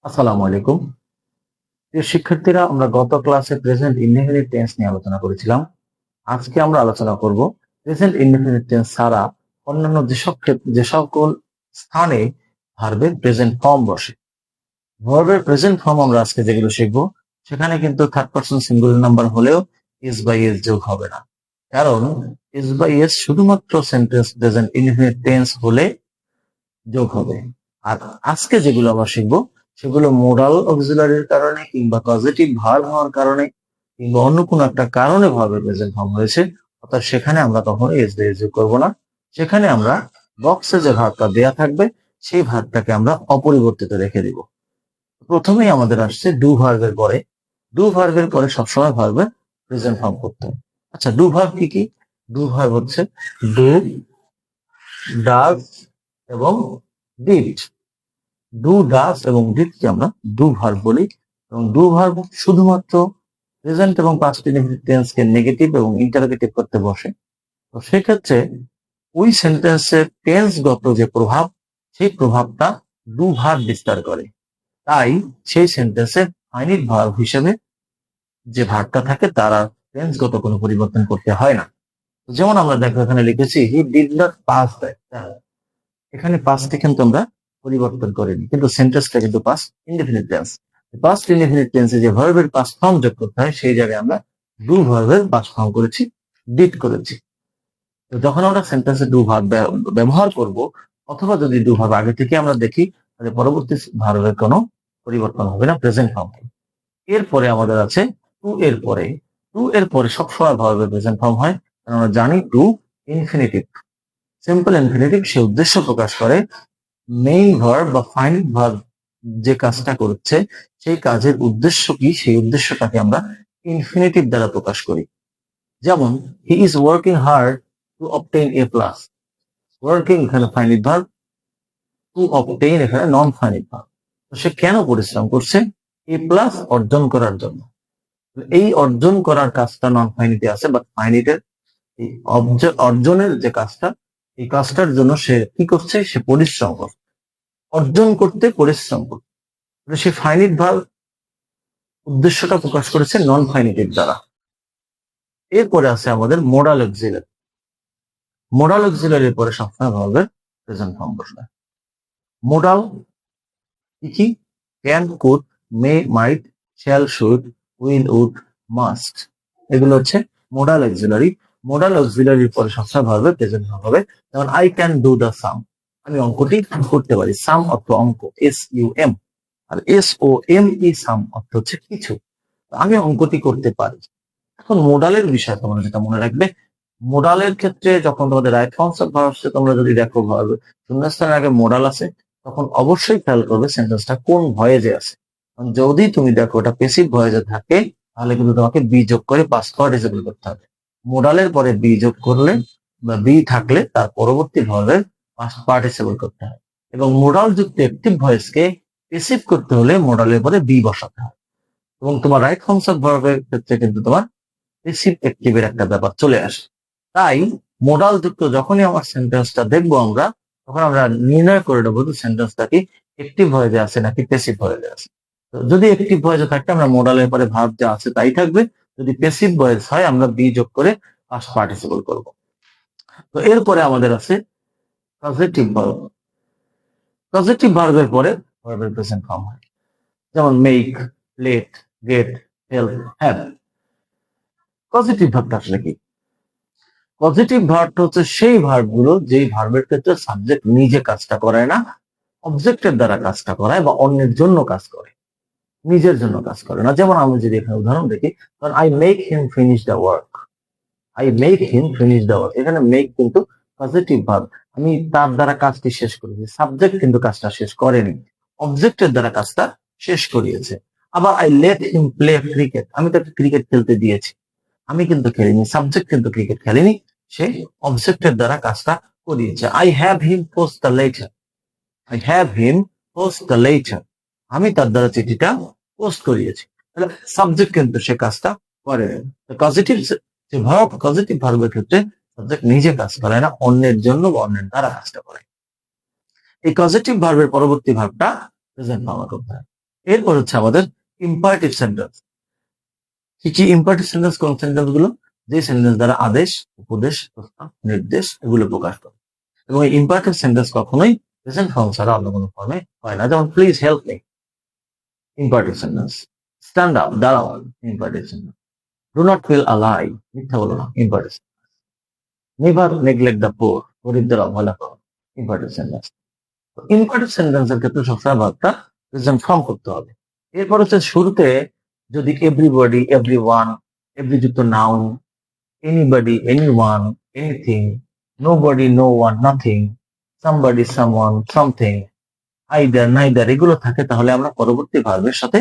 আসসালামু আলাইকুম। প্রিয় শিক্ষার্থীরা, আমরা গত ক্লাসে প্রেজেন্ট ইনডেফিনিট টেন্স নিয়ে আলোচনা করেছিলাম। আজকে আমরা আলোচনা করব প্রেজেন্ট ইনডেফিনিট টেন্স ছাড়া অন্যান্য যে সকল স্থানে ভার্বের প্রেজেন্ট ফর্ম বসে। ভার্বের প্রেজেন্ট ফর্ম আমরা আজকে যেগুলো শিখবো, সেখানে কিন্তু থার্ড পারসন সিঙ্গুলার নাম্বার হলেও এস বাই এস যোগ হবে না, কারণ এস বাই এস শুধুমাত্র সেন্টেন্স প্রেজেন্ট ইনডেফিনিট টেন্স হলে যোগ হবে। আর আজকে যেগুলো আমরা শিখবো সেগুলো মোডাল অক্সিলারির কারণে কিংবা পজিটিভ ভার্ব হওয়ার কারণে কিংবা অন্য কোনো একটা কারণে ভার্বের প্রেজেন্ট ফর্ম হয়েছে, অর্থাৎ সেখানে আমরা কখনো এস দিয়ে যোগ করবো না। সেখানে আমরা বক্সে যে ভার্বটা দেয়া থাকবে সেই ভার্বটাকে আমরা অপরিবর্তিত রেখে দিব। প্রথমেই আমাদের আসছে ডু ভার্বের পরে সবসময় ভার্বের প্রেজেন্ট ফর্ম করতে হবে। আচ্ছা, ডু ভার্ব কি কি? ডু ভার্ব হচ্ছে ডু, ডাজ এবং ডিড। ডু, ডাজ এবং ডিডকে আমরা ডু ভার্ব বলি, এবং ডু ভার্ব শুধুমাত্র প্রেজেন্ট এবং পাস্ট ইনডেফিনিট টেন্সকে নেগেটিভ এবং ইন্টারোগেটিভ করতে বসে। তো সেক্ষেত্রে ওই সেন্টেন্সের টেন্সগত যে প্রভাব, সেই প্রভাবটা ডু ভার্ব বিস্তার করে। তাই সেই সেন্টেন্সে ফাইনিট ভার্ব হিসেবে যে ভার্বটা থাকে তার আর টেন্সগত কোনো পরিবর্তন করতে হয় না। যেমন আমরা দেখো এখানে লিখেছি he did not pass that. এখানে পাস্টে কিন্তু আমরা পরিবর্তন করিনি, কিন্তু সেন্টেন্সটা কিন্তু past indefinite tense. Past indefinite টেন্সে যে ভার্বের পাস্ট ফর্ম যোগ করতে হয়, সেই জায়গায় আমরা ডু ভার্বের পাস্ট ফর্ম করেছি, ডিড করেছি। তো যখন আমরা সেন্টেন্সে ডু ভার্ব ব্যবহার করব, অথবা যদি ডু ভার্ব আগে থেকে আমরা দেখি, তাহলে পরবর্তী ভার্বের কোনো পরিবর্তন হবে না প্রেজেন্ট ফর্ম। এরপরে আমাদের আছে টু এর পরে সবসময় ভার্বের প্রেজেন্ট ফর্ম হয়, কারণ আমরা জানি টু ইনফিনিটিভ। সিম্পল ইনফিনিটিভ সে উদ্দেশ্য প্রকাশ করে, মেইন ভার্ব বা ফাইনাইট ভার্ব যে কাজটা করছে সেই কাজের উদ্দেশ্য কি, সেই উদ্দেশ্যটাকে আমরা ইনফিনিটিভ দ্বারা প্রকাশ করি। যেমন he is working hard to obtain A plus. Working এখানে ফাইনাইট ভার্ব, টু অবটেইন এখানে নন ফাইনাইট ভার্ব। তো সে কেন পরিশ্রম করছে? এ প্লাস অর্জন করার জন্য। এই অর্জন করার কাজটা নন ফাইনিটে আছে, বাট ফাইনিটের এই অর্জনের যে কাজটা, এই কাজটার জন্য সে কি করছে? সে পরিশ্রম করছে, অর্জন করতে পরিশ্রম করছে। সে ফাইনিট ভার্ব উদ্দেশ্যটা প্রকাশ করেছে নন ফাইনিটিভ দ্বারা। এরপরে আছে আমাদের মোডাল অক্সিলারি। মোডাল অক্সিলারির পরে সবসময় ভার্বের প্রেজেন্ট ফর্ম বসবে। মোডাল কি কি? Can, could, may, might, shall, should, will, would, must. এগুলো হচ্ছে মোডাল অক্সিলারি। মোডাল অক্সিলারির পরে সবসময় ভার্বের প্রেজেন্ট ফর্ম হবে। যেমন আই ক্যান ডু দ্য সাম, আমি অঙ্কটি করতে পারি। সাম অর্থ অঙ্ক, SUM। আর SOME সাম অর্থ হচ্ছে কিছু। আমি অঙ্কটি করতে পারি। এখন মোডালের বিষয় তোমরা যেটা মনে রাখবে, মোডালের ক্ষেত্রে যখন তোমাদের রাইট ফর্মস অফ ভার্বস তোমরা যদি দেখো ভার্ব শূন্যস্থানের আগে মোডাল আছে, তখন অবশ্যই খেয়াল করবে সেন্টেন্সটা কোন ভয়েজে আছে। যদি তুমি দেখো ওটা প্যাসিভ ভয়েজে থাকে, তাহলে কিন্তু তোমাকে বি যোগ করে পাস্ট পার্টিসিপল করতে হবে। মোডালের পরে বি যোগ করলে বা বি থাকলে তার পরবর্তী ভার্বের পাস্ট পার্টিসিপল করতে হয়। এবং মোডাল যুক্ত অ্যাক্টিভ ভয়েসকে প্যাসিভ করতে হলে মোডালের পরে বি বসাতে হয়। এবং তোমার রাইট ফর্মস অফ ভার্বের ক্ষেত্রে কিন্তু তোমার প্যাসিভ অ্যাক্টিভের একটা ব্যাপার চলে আসে। তাই মোডাল যুক্ত যখনই আমার সেন্টেন্সটা দেখবো আমরা, তখন আমরা নির্ণয় করে নেবো সেন্টেন্সটা কি অ্যাক্টিভ ভয়েসে আছে নাকি প্যাসিভ ভয়েসে আছে। তো যদি অ্যাক্টিভ ভয়েসে থাকে আমরা মোডালের পরে ভার্ব যা আছে তাই থাকবে। যদি প্যাসিভ ভয়েস হয় আমরা বি যোগ করে পাস্ট পার্টিসিপল করব। তো এরপরে আমাদের আছে পজিটিভ ভার্ব। পজিটিভ ভার্বের পরে ভার্বের প্রেজেন্ট ফর্ম হয়। যেমন make, let, get, help, have. Positive ভার্বটা আসলে কি? পজিটিভ ভার্বটা হচ্ছে সেই ভার্বগুলো যেই ভার্বের ক্ষেত্রে সাবজেক্ট নিজে কাজটা করায় না, অবজেক্টের দ্বারা কাজটা করায় বা অন্যের জন্য কাজ করে, নিজের জন্য কাজ করে না। যেমন আমি যদি এখানে উদাহরণ দেখি, কারণ I make him finish the work. I make him finish the work, এখানে মেক কিন্তু পজিটিভ ভার্ব। আমি তার দ্বারা কাজটি শেষ করেছি, সাবজেক্ট কিন্তু কাজটা শেষ করেনি, অবজেক্টের দ্বারা কাজটা শেষ করিয়েছে। আবার I let him play cricket, আমি তাকে ক্রিকেট খেলতে দিয়েছি, আমি কিন্তু খেলিনি, সাবজেক্ট কিন্তু ক্রিকেট খেলেনি, সে অবজেক্টের দ্বারা কাজটা করিয়েছে। I have him post the letter. I have him post the letter, আমি তার দ্বারা চিঠিটা পোস্ট করিয়েছি। তাহলে সাবজেক্ট কিন্তু সে কাজটা করে। পজিটিভ যে ভার্ব, পজিটিভ ভার্বের ক্ষেত্রে সাবজেক্ট নিজে কাজ করে না, অন্যের জন্য বা অন্যের দ্বারা কাজটা করে। এই পজিটিভ ভার্বের পরবর্তী ভার্বটা প্রেজেন্ট ফর্মে করতে হয়। এরপর হচ্ছে আমাদের ইম্পারেটিভ সেন্টেন্স। কি কি ইম্পারেটিভ সেন্টেন্স? কোন সেন্টেন্স গুলো? যে সেন্টেন্স দ্বারা আদেশ, উপদেশ, প্রস্তাব, নির্দেশ এগুলো প্রকাশ করে। এবং এই ইম্পারেটিভ সেন্টেন্স কখনোই প্রেজেন্ট ফর্ম ছাড়া অন্য কোনো ফর্মে হয় না। যেমন please help me, imperative sentence. Stand up, দাঁড়াও, imperative sentence. Do not tell a lie, মিথ্যা বলো না, imperative. Never neglect the poor, গরিবদের অবহেলা করো, ইম্পারেটিভ সেন্টেন্স। ইম্পারেটিভ সেন্টেন্সের ক্ষেত্রে সবসময় ভার্বটা প্রেজেন্ট ফর্ম করতে হবে। এরপর হচ্ছে শুরুতে যদি এভরিবডি, এভরিওয়ান, এভরি যুক্ত noun, anybody, anyone, anything, nobody, no one, nothing, somebody, someone, something, either, neither এগুলো থাকে, তাহলে আমরা পরবর্তী ভার্বের সাথে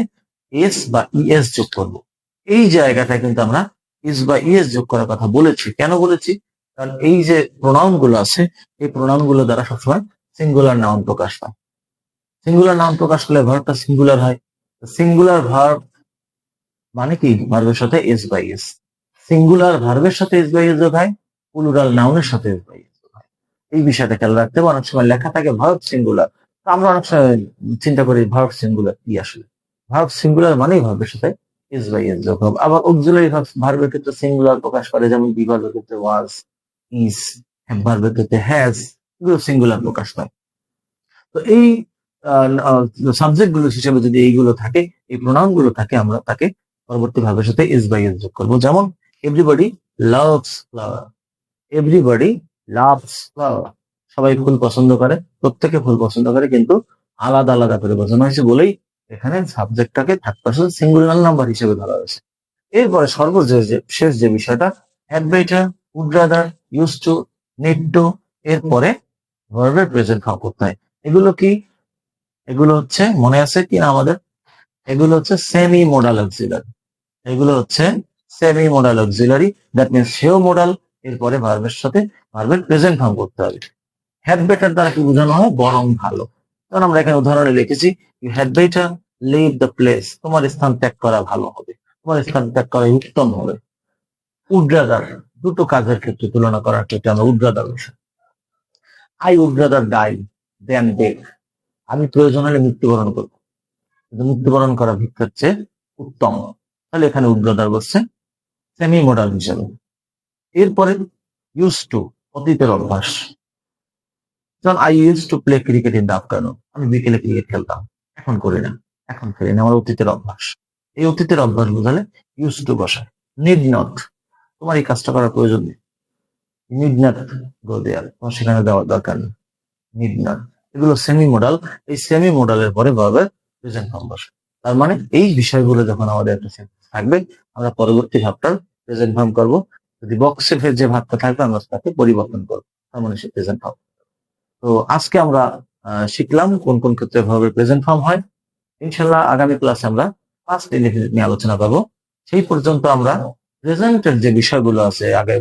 এস বা ইএস যোগ করব। এই জায়গাটা কিন্তু আমরা ইস বা ইএস যোগ করার কথা বলেছি। কেন বলেছি? কারণ এই যে প্রোনাউন গুলো আছে, এই প্রোনাউন গুলো দ্বারা সবসময় সিঙ্গুলার নাউন প্রকাশ পায়। সিঙ্গুলার নাউন প্রকাশ করলে ভার্বটা সিঙ্গুলার হয়। সিঙ্গুলার ভার্ব মানে কি? ভার্বের সাথে এস বাই এস। সিঙ্গুলার ভার্বের সাথে এস বাই এস যোগ হয়, প্লুরাল নাউনের সাথে এস বাই এস যোগ হয়। এই বিষয়টা খেয়াল রাখতে হবে। অনেক সময় লেখা থাকে ভার্ব সিঙ্গুলার, আমরা অনেক সময় চিন্তা করি ভার্ব সিঙ্গুলার কি আসলে। ভার্ব সিঙ্গুলার মানেই ভার্বের সাথে এস বাই এস যোগ হবে। আবার অক্সিলারি ভার্বের ক্ষেত্রে সিঙ্গুলার প্রকাশ করে, যেমন বি ভার্বের ক্ষেত্রে ওয়াজ, ইজ, হ্যাভ ভার্বের ক্ষেত্রে হ্যাজ, এগুলো সিঙ্গুলার প্রকাশ পায়। তো এই সাবজেক্ট গুলো হিসেবে যদি এইগুলো থাকে, এই প্রোনাউন গুলো থাকে, আমরা তাকে পরবর্তী ভাবের সাথে এস বাই এস যোগ করবো। যেমন everybody loves flower, everybody loves flower, সবাই ফুল পছন্দ করে, প্রত্যেকে ফুল পছন্দ করে, কিন্তু আলাদা আলাদা করে বোঝানো হয়েছে বলেই এখানে সাবজেক্টটাকে থার্ড পারসন সিঙ্গুলার নাম্বার হিসেবে ধরা হয়েছে। এরপরে শেষ যে বিষয়টা, had better, would rather, use to, need to, এরপরে ভার্বের প্রেজেন্ট ফর্ম করতে হয়। এগুলো কি? এগুলো হচ্ছে মনে আছে কি না আমাদের? এগুলো হচ্ছে সেমি মোডাল অক্সিলারি। এগুলো হচ্ছে semi modal auxiliary, that means সেও মোডাল, এরপরে ভার্বের সাথে ভার্বের প্রেজেন্ট ফর্ম করতে হবে। হ্যাড বেটার দ্বারা কি বোঝানো হয়? বরং ভালো। কারণ আমরা এখানে উদাহরণে লিখেছি you had better leave the place, তোমার স্থান ত্যাগ করা ভালো হবে, তোমার স্থান ত্যাগ করা উত্তম হবে। উড রাদার, দুটো কাজের ক্ষেত্রে তুলনা করার ক্ষেত্রে আমরা উড রাদার বিষয়। I would rather die than death, আমি প্রয়োজন হলে মৃত্যুবরণ করবো, কিন্তু মৃত্যুবরণ করা ভিক্ষার চেয়ে উত্তম। তাহলে এখানে উড রাদার বলছে সেমি মডাল হিসেবে। এরপরে ইউজ টু, অতীতের অভ্যাস। যেমন I use to play cricket in the afternoon, আমি বিকেলে ক্রিকেট খেলতাম, এখন করি না, এখন খেলি না, আমার অতীতের অভ্যাস। এই অতীতের অভ্যাস বোঝালে ইউজ টু বসায়। নিড নট, তোমার এই কাজটা করার প্রয়োজন নেই, নিড নট গো দেয়ার, তোমার সেখানে দেওয়ার দরকার নেই, নিড নট। এগুলো সেমি মডাল। এই সেমি মডালের পরে ভার্বের প্রেজেন্ট ফর্ম বসে। তার মানে এই বিষয়গুলো যখন আমাদের একটা সেন্টেন্স থাকবে, আমরা পরবর্তী ভাবটার প্রেজেন্ট ফর্ম করবো। যদি বক্সের যে ভাবটা থাকবে আমরা তাকে পরিবর্তন করবো, তার মানে সে প্রেজেন্ট ফর্ম। তো আজকে আমরা শিখলাম কোন কোন ক্ষেত্রে ভাবে প্রেজেন্ট ফর্ম হয়। ইনশাল্লাহ আগামী ক্লাসে আমরা পাস্ট ইনডেফিনিট নিয়ে আলোচনা করবো। সেই পর্যন্ত আমরা প্রেজেন্টের যে বিষয়গুলো আছে, আগে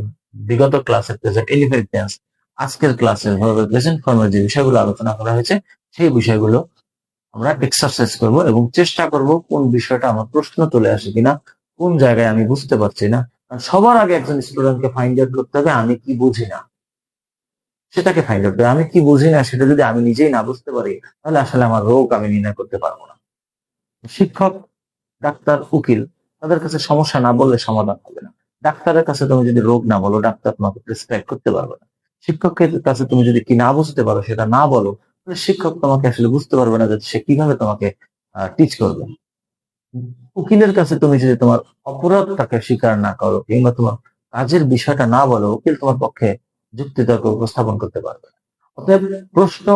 বিগত ক্লাসের প্রেজেন্ট ইনডেফিনিট টেন্স, আজকের ক্লাসে ভাবে প্রেজেন্ট ফর্মের যে বিষয়গুলো আলোচনা করা হয়েছে, সেই বিষয়গুলো আমরা এক্সারসাইজ করব এবং চেষ্টা করব কোন বিষয়টা আমার প্রশ্ন চলে আসে কিনা, কোন জায়গায় আমি বুঝতে পারছি না। সবার আগে একজন স্টুডেন্টকে ফাইন্ড আউট করতে হবে আমি কি বুঝি না, সেটাকে ফাইন্ড আউট করে। আমি কি বুঝি না সেটা যদি আমি নিজেই না বুঝতে পারি, তাহলে আসলে আমার রোগ আমি নির্ণয় করতে পারবো না। শিক্ষক, ডাক্তার, উকিল, তাদের কাছে সমস্যা না বললে সমাধান হবে না। ডাক্তারের কাছে তুমি যদি রোগ না বলো, ডাক্তার তোমাকে প্রেসক্রাইব করতে পারবে না। শিক্ষকের কাছে তুমি যদি কি না বুঝতে পারো সেটা না বলো, তাহলে শিক্ষক তোমাকে আসলে বুঝতে পারবে না যে সে কিভাবে তোমাকে টিচ করবে। উকিলের কাছে তুমি যদি তোমার অপরাধটাকে স্বীকার না করো কিংবা তোমার কাজের বিষয়টা না বলো, উকিল তোমার পক্ষে যুক্তিতর্ক উপস্থাপন করতে পারবে না। অতএব প্রশ্ন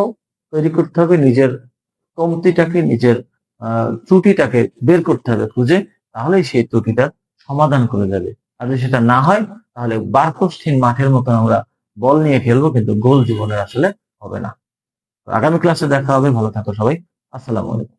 তৈরি করতে হবে, নিজের কমতিটাকে, নিজের ত্রুটিটাকে বের করতে হবে খুঁজে, তাহলেই সেই ত্রুটিটার সমাধান করে যাবে। আর যদি সেটা না হয়, তাহলে বারকোষ্ঠীন মাঠের মতো আমরা বল নিয়ে খেলবো, কিন্তু গোল জীবনের আসলে হবে না। আগামী ক্লাসে দেখা হবে। ভালো থাকো সবাই। আসসালামু আলাইকুম।